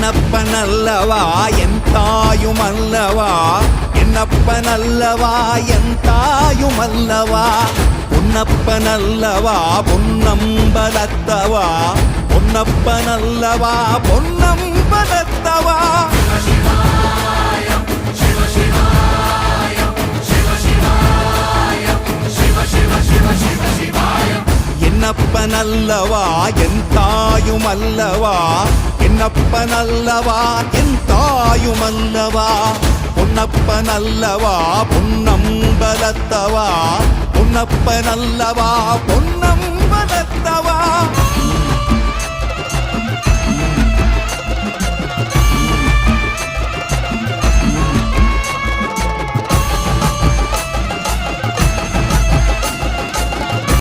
என்னப்பனல்லவா என் தாயுமல்லவா, என்னப்பனல்லவா என் தாயுமல்லவா, பொன்னப்பனல்லவா பொன்னம்பலத்தவா, பொன்னப்பனல்லவா பொன்னம்பலத்தவா. என்னப்பனல்லவா என் தாயுமல்லவா, என்னப்பனல்லவா என் தாயுமல்லவா, பொன்னப்பனல்லவா பொன்னம்பலத்தவா, பொன்னப்பனல்லவா பொன்